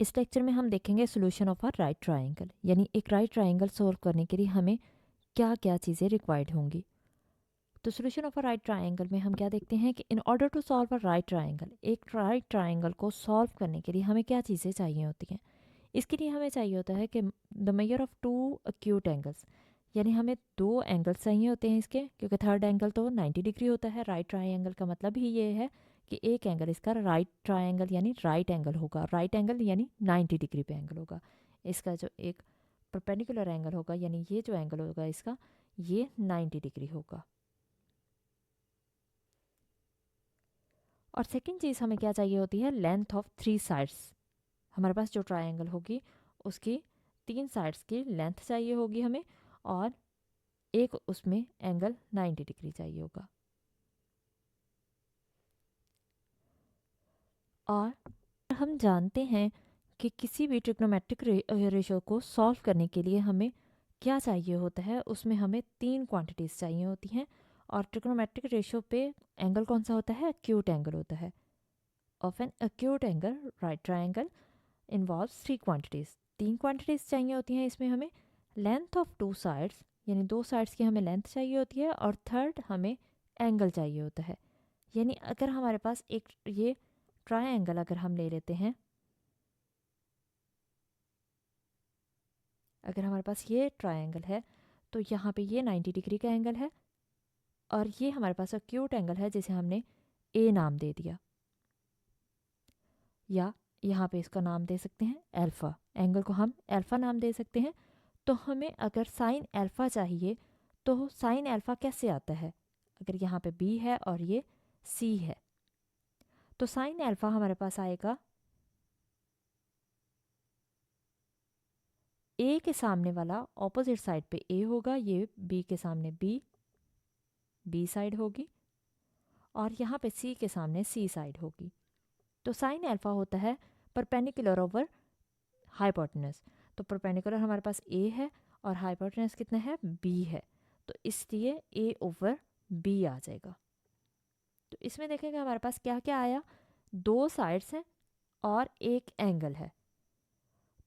इस लेक्चर में हम देखेंगे solution of a right triangle, यानी एक राइट ट्रायंगल सॉल्व करने के लिए हमें क्या क्या चीज़ें रिक्वायर्ड होंगी। तो solution of a right triangle में हम क्या देखते हैं कि in order to solve a right triangle, एक राइट ट्रायंगल को सॉल्व करने के लिए हमें क्या चीज़ें चाहिए होती हैं। इसके लिए हमें चाहिए होता है कि the measure of two acute angles, यानी हमें दो एंगल्स चाहिए होते हैं इसके, क्योंकि थर्ड एंगल तो 90 डिग्री होता है। राइट ट्रायंगल का मतलब ही ये है कि एक एंगल इसका राइट ट्रायंगल यानी राइट एंगल होगा। राइट एंगल यानी 90 डिग्री पे एंगल होगा। इसका जो एक परपेंडिकुलर एंगल होगा, यानी ये जो एंगल होगा इसका, ये 90 डिग्री होगा। और सेकंड चीज़ हमें क्या चाहिए होती है, लेंथ ऑफ थ्री साइड्स। हमारे पास जो ट्रायंगल होगी उसकी तीन साइड्स की लेंथ चाहिए होगी हमें, और एक उसमें एंगल 90 डिग्री चाहिए होगा। और हम जानते हैं कि किसी भी ट्रिग्नोमेट्रिक रेशो को सॉल्व करने के लिए हमें क्या चाहिए होता है, उसमें हमें तीन क्वांटिटीज़ चाहिए होती हैं। और ट्रिग्नोमेट्रिक रेशो पे एंगल कौन सा होता है, एक्यूट एंगल होता है। Of an acute angle right triangle involves three quantities. तीन क्वांटिटीज़ चाहिए होती हैं इसमें हमें। लेंथ ऑफ टू साइड्स, यानी दो साइड्स की हमें लेंथ चाहिए होती है, और थर्ड हमें एंगल चाहिए होता है। यानी अगर हमारे पास एक ये ट्रायंगल अगर हम ले लेते हैं, अगर हमारे पास ये ट्रायंगल है तो यहाँ पे ये 90 डिग्री का एंगल है, और ये हमारे पास एक्यूट एंगल है जिसे हमने ए नाम दे दिया, या यहाँ पे इसका नाम दे सकते हैं अल्फ़ा। एंगल को हम अल्फ़ा नाम दे सकते हैं। तो हमें अगर साइन अल्फ़ा चाहिए तो साइन अल्फ़ा कैसे आता है, अगर यहाँ पे बी है और ये सी है, तो साइन अल्फ़ा हमारे पास आएगा ए के सामने वाला ऑपोजिट साइड पे ए होगा, ये बी के सामने बी साइड होगी, और यहाँ पे सी के सामने सी साइड होगी। तो साइन अल्फ़ा होता है परपेंडिकुलर ओवर हाइपोटेनस। तो परपेंडिकुलर हमारे पास ए है और हाइपोटेनस कितना है, बी है, तो इसलिए ए ओवर बी आ जाएगा। तो इसमें देखेंगे हमारे पास क्या क्या आया, दो साइड्स हैं और एक एंगल है।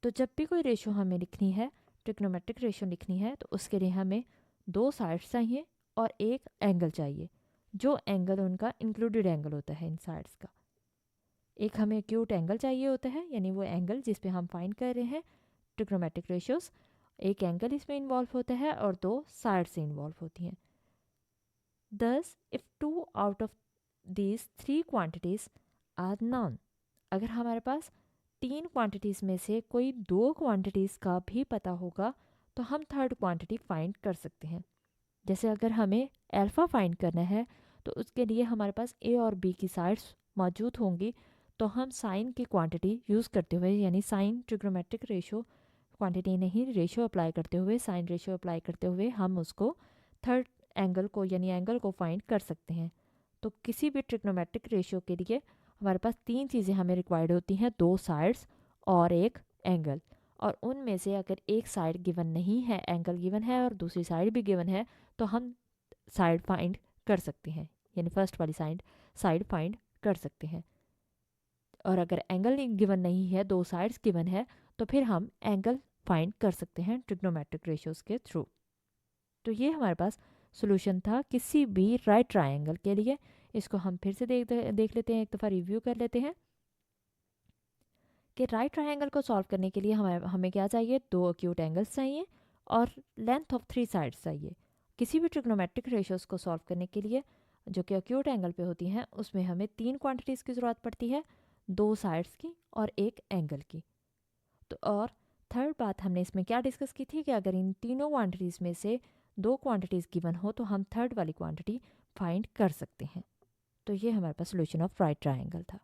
तो जब भी कोई रेशो हमें लिखनी है, ट्रिग्नोमेट्रिक रेशो लिखनी है, तो उसके लिए हमें दो साइड्स चाहिए और एक एंगल चाहिए, जो एंगल उनका इंक्लूडेड एंगल होता है इन साइड्स का। एक हमें एक्यूट एंगल चाहिए होता है, यानी वो एंगल जिस पे हम फाइंड कर रहे हैं ट्रिग्नोमेट्रिक रेशियोज। एक एंगल इसमें इन्वॉल्व होता है और दो साइड से इन्वॉल्व होती हैं। Thus if two out of these three quantities are known, अगर हमारे पास तीन क्वांटिटीज़ में से कोई दो क्वांटिटीज़ का भी पता होगा तो हम थर्ड क्वांटिटी फाइंड कर सकते हैं। जैसे अगर हमें अल्फ़ा फाइंड करना है तो उसके लिए हमारे पास ए और बी की साइड्स मौजूद होंगी, तो हम साइन की क्वांटिटी यूज़ करते हुए, यानी साइन ट्रिग्नोमेट्रिक रेशो क्वांटिटी नहीं रेशो अप्लाई करते हुए, साइन रेशो अप्लाई करते हुए हम उसको थर्ड एंगल को यानी एंगल को फाइंड कर सकते हैं। तो किसी भी ट्रिग्नोमेट्रिक रेशियो के लिए हमारे पास तीन चीज़ें हमें रिक्वायर्ड होती हैं, दो साइड्स और एक एंगल। और उनमें से अगर एक साइड गिवन नहीं है, एंगल गिवन है और दूसरी साइड भी गिवन है, तो हम साइड फाइंड कर सकते हैं, यानी फर्स्ट वाली साइड फाइंड कर सकते हैं। और अगर एंगल गिवन नहीं है, दो साइड्स गिवन है, तो फिर हम एंगल फाइंड कर सकते हैं ट्रिग्नोमेट्रिक रेशियोज के थ्रू। तो ये हमारे पास सॉल्यूशन था किसी भी राइट ट्रायंगल के लिए। इसको हम फिर से देख लेते हैं, एक दफ़ा रिव्यू कर लेते हैं कि राइट ट्रायंगल को सॉल्व करने के लिए हमें क्या चाहिए, दो एक्यूट एंगल्स चाहिए और लेंथ ऑफ थ्री साइड्स चाहिए। किसी भी ट्रिग्नोमेट्रिक रेशियोज को सॉल्व करने के लिए जो कि एक्यूट एंगल पे होती हैं, उसमें हमें तीन क्वांटिटीज़ की ज़रूरत पड़ती है, दो साइड्स की और एक एंगल की। तो और थर्ड बात हमने इसमें क्या डिस्कस की थी कि अगर इन तीनों क्वांटिटीज़ में से दो क्वांटिटीज़ गिवन हो तो हम थर्ड वाली क्वांटिटी फाइंड कर सकते हैं। तो ये हमारे पास सॉल्यूशन ऑफ राइट ट्रायंगल था।